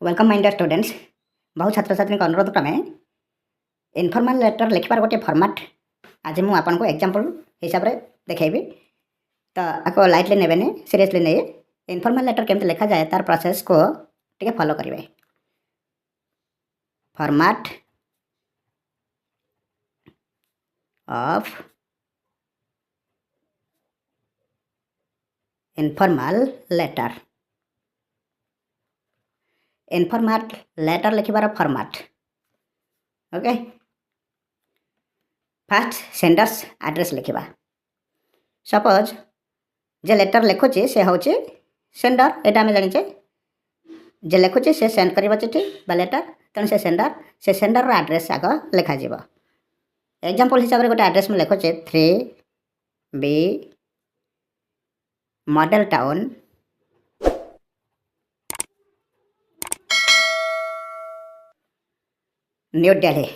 Welcome my dear students. बहुत छात्र छात्री अनुरोध क्रमे इनफॉर्मल लेटर लिखबार गोटे फॉर्मेट आज मुझे आपको एग्जांपल हिसाब से देखी तो आपको लाइटली नेबेनि सीरियसली नहीं। इनफॉर्मल लेटर केमती लिखा जाए तार प्रोसेस को टिके फॉलो करेंगे। Format of informal letter. Informal letter लिखबार format okay. First sender's address लिखा। सपोज जे लेटर लिखुची से हूँ सेंडर, यहाँ आम जाचे जे लिखुची से सेंड कर चिठी बा लेटर, तेणु से सेंडर एड्रेस आग लिखा। एग्जांपल हिसाब से गोटे एड्रेस मुझे लिखुचे 3B model town new Delhi.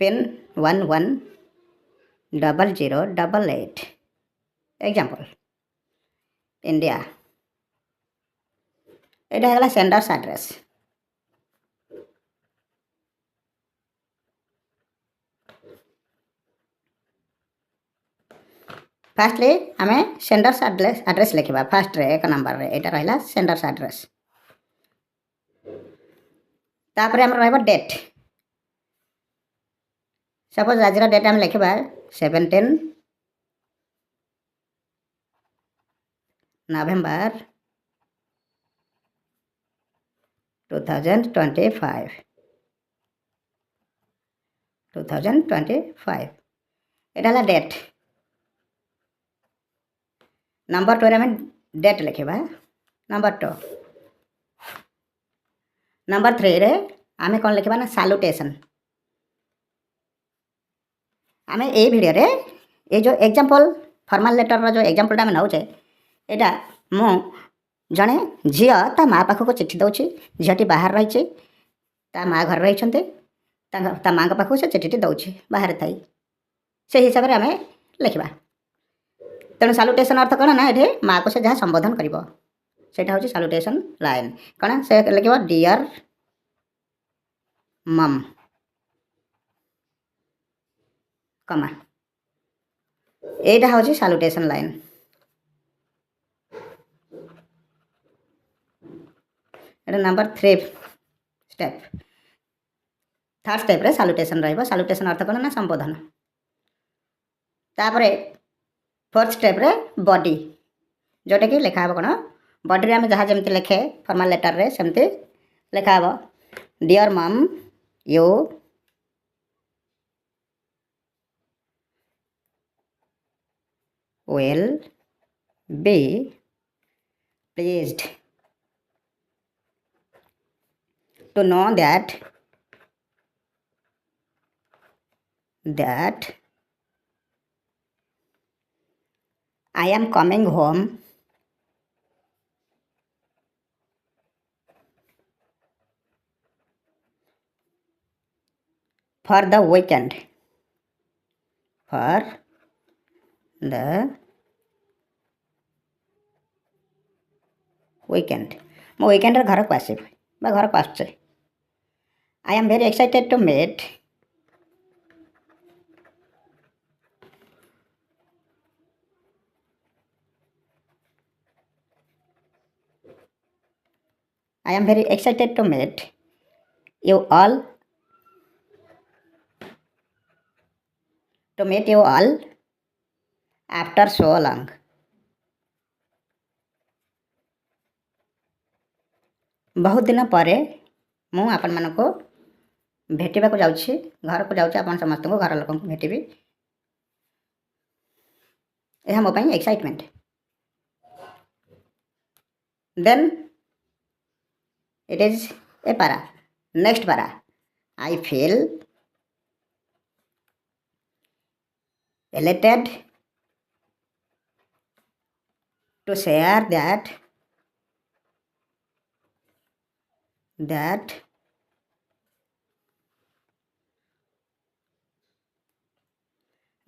Pin 110088। Example India. यहाँ है सेंडर्स एड्रेस। फास्टली आम सेंडर्स एड्रेस लिखा। फास्ट रे एक नंबर रे यहाँ रहा सेंडर्स एड्रेस। तापर आम रहा डेट। सपोज आज डेट आम लिखा 17 नवेम्बर 2025। यहाँ है डेट। नंबर 2 आम डेट लिखा। नंबर 2 नंबर 3 रे आम कौन लिखा ना सालुटेशन। आम ये वीडियो रे ये जो एग्जांपल फॉर्मल लेटर जो एग्जांपल आम नौचे यहाँ मु जड़े झी ता माँ पाखक चिठी दौची। झीटी बाहर रही ता माँ घर रही माँ पाखक से चिठी दौची बाहर थी से हिसाब से आम लिखा। तेणु सालुटेशन अर्थ कौन ना ये माँ को से जहाँ संबोधन कर सालुटेशन लाइन कौन से लिख डियर मम कमा। यहाँ हूँ salutation line. Number 3 step. Third step रे सालुटेशन रहिबो। सालुटेशन अर्थ कौन ना संबोधन। तापरे फोर्थ स्टेप रे बॉडी जोटा कि लिखा हे कौन बॉडी रे आम जहाँ जमी लिखे फॉर्मल लेटर रे सेमती लिखा हे डियर मम you will be pleased to know that I am coming home for the weekend. For the weekend. मो weekend रे घर को आसि बा घर को आसुचे। I am very excited to meet you all after so long. बहुत दिन पर मु आपण मानको भेटिबा को जाउछि। घर को जाउछि आपण समस्त को घर लोक को भेटिबी। यह मो पई excitement. Then it is a para. Next para. I feel elated to share that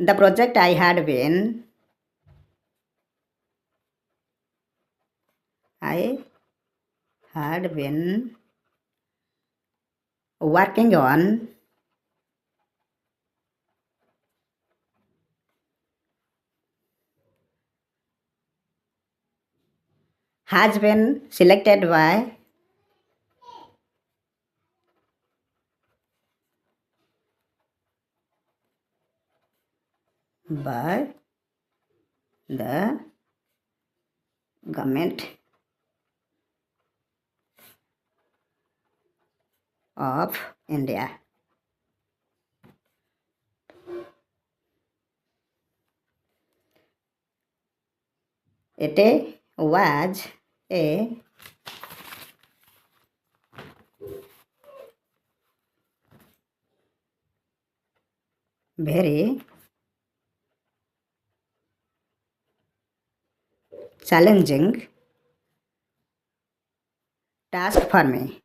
the project I had been I had been working on has been selected by the government of India. It was a very challenging task for me.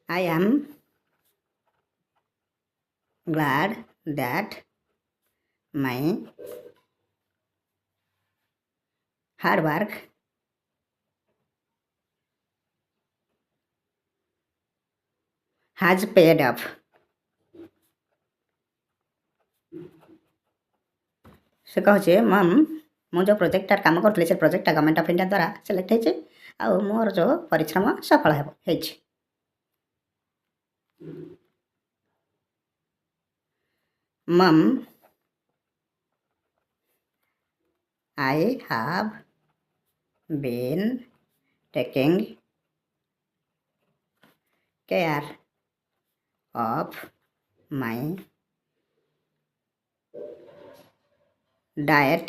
I am glad that my hard work has paid off. ସେ କହୁଛି mom ମୁଁ ଯେଉଁ ପ୍ରୋଜେକ୍ଟଟା କାମ କରୁଥିଲି ସେ ପ୍ରୋଜେକ୍ଟଟା government of India ଦ୍ୱାରା select ହେଇଛି ଆଉ ମୋର ଯେଉଁ ପରିଶ୍ରମ ସଫଳ ହେଇଛି। Mom I have been taking care of my diet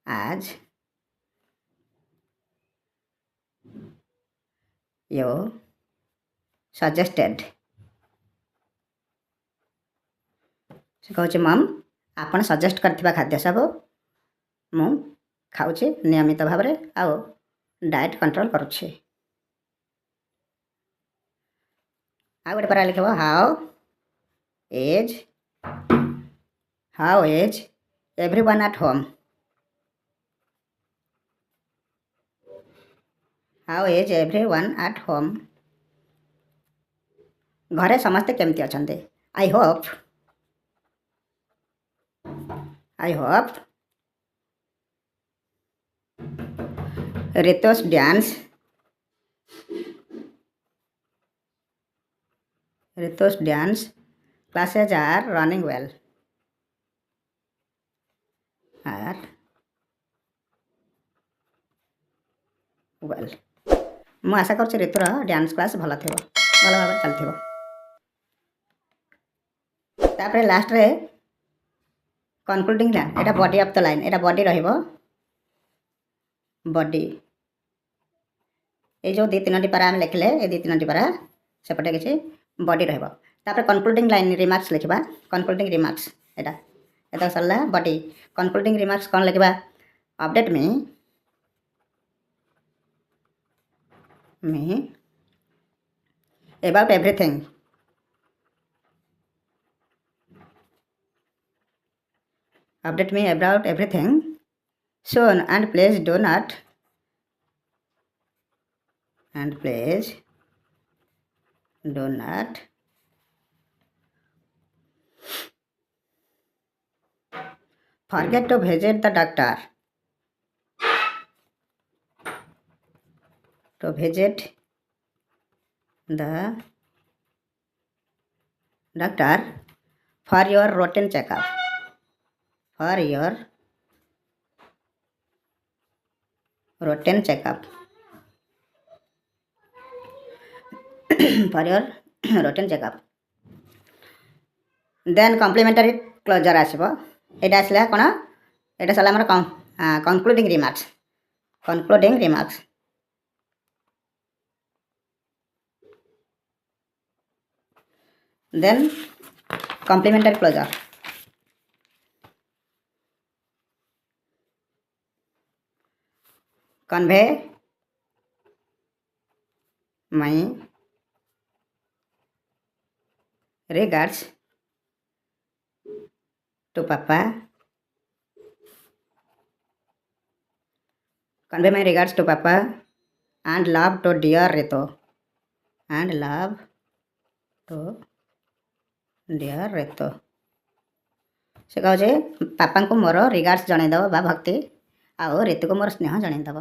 as you suggested. ସେ କହୁଛି ମମ୍ ଆପଣ ସଜେଷ୍ଟ କରିଥିବା ଖାଦ୍ୟ ସବୁ ମୁଁ ଖାଉଛି ନିୟମିତ ଭାବରେ ଆଉ ଡାଏଟ୍ କଣ୍ଟ୍ରୋଲ୍ କରୁଛି। ଆଉ ଗୋଟେ ପାରା ଲେଖିବ ହାଉ is everyone at home. How is everyone at home? ଘରେ ସମସ୍ତେ କେମିତି ଅଛନ୍ତି? I hope Ritu's dance classes are running well. ମୁଁ ଆଶା କରୁଛି ରିତୁର ଡ୍ୟାନ୍ସ କ୍ଲାସ୍ ଭଲ ଭାବରେ ଚାଲିଥିବ। ତାପରେ ଲାଷ୍ଟରେ କନକ୍ଲୁଡ଼ିଂ ଲାଇନ୍ ଏଇଟା ବଡି ଅଫ୍ ଦ ଲାଇନ୍ ଏଇଟା ବଡି ରହିବ। ବଡି এই ଯେଉଁ ଦୁଇ ତିନୋଟି ପାରା ଆମେ ଲେଖିଲେ ଏ ଦୁଇ ତିନୋଟି ପାରା ସେପଟେ କିଛି ବଡି ରହିବ। ତାପରେ କନକ୍ଲୁଡ଼ିଂ ଲାଇନ୍ ରିମାର୍କସ୍ ଲେଖିବା। କନକ୍ଲୁଡ଼ିଂ ରିମାର୍କସ୍ ଏଇଟା ଏତକ ସରିଲା ବଡି। କନକ୍ଲୁଡ଼ିଂ ରିମାର୍କସ୍ କ'ଣ ଲେଖିବା? ଅପଡେଟ୍ ମି about everything soon and please do not forget to visit the doctor. For your routine checkup. For your routine checkup. Then complimentary closure ଆସିବ। ଏଇଟା ଆସିଲା କ'ଣ? ଏଇଟା ସରିଲା ଆମର concluding remarks. Then complimentary closure. Convey my regards to papa, convey my regards to papa and love to dear Rito, and love to dear Rito। से कहे पापा को मोर रिगार्ड्स जनईदेव बा भक्ति आउ ऋतु को मोर स्नेह जनईदेव।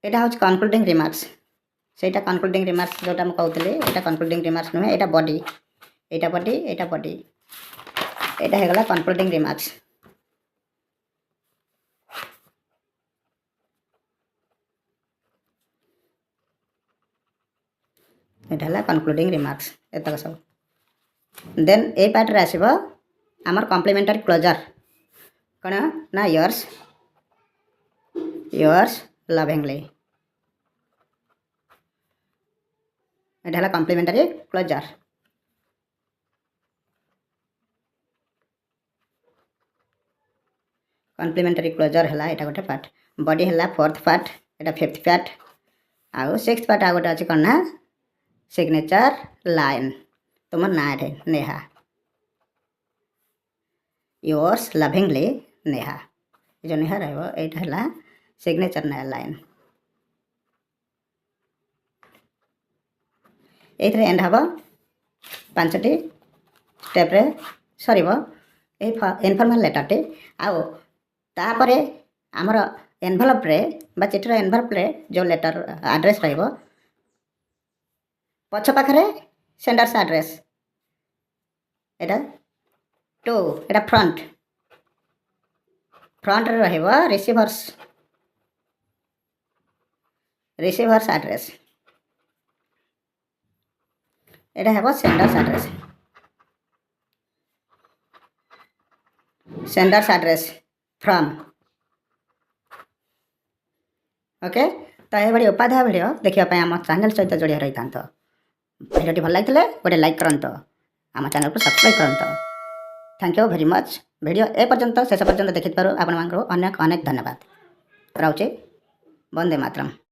यहाँ हूँ कनक्लूडिंग रिमार्क्स सेटा कनक्लूडिंग रिमार्क्स जोटा मुझे कहते यहाँ कनक्लूडिंग रिमार्क्स नुहे यहाँ बॉडी यहाँ बॉडी यहाँ बॉडी यहाँ होगला कनक्लूडिंग रिमार्क्स। यहाँ है कनक्लूडिंग रिमार्क्स एतक सब। देन ए पार्ट रे आसीबो आमर कॉम्प्लीमेंटरी क्लोजर कौन ना योर्स लविंगली। यहाँ है कॉम्प्लीमेंटरी क्लोजर। कॉम्प्लीमेंटरी क्लोजर है यहाँ गोटे पार्ट। बॉडी है फोर्थ पार्ट यहाँ फिफ्थ पार्ट आउ सिक्स्थ पार्ट आ गोटे अच्छी कौन ना सिग्नेचर लाइन तुम ना नेहा योर्स लविंगली नेहा जो नेहा रहा है सिग्नेचर लाइन। ये एंड हम 5टी स्टेप्रे सर इनफॉर्मल लेटर टी आउ तापरे आमर एनभलप रे बा चिठीर एनभलप रे जो लेटर एड्रेस रहिबो पछ पाखरे sender's address Etah to Etah front रे रहिबो रिसीभर्स एड्रेस एटा हेबो सेंडर्स एड्रेस फ्रॉम। ओके तो ये उपाध्याय वीडियो देखा आम चैनल सहित जोड़िया रही था। वीडियो भल लगे गोटे लाइक करंत आम चैनल को सब्सक्राइब करंत। Thank you very much. Video ए पर्यंत शेष पर्यंत देखि पारो आपण मानक अनेक अनेक धन्यवाद। रहउचे वंदे मातरम।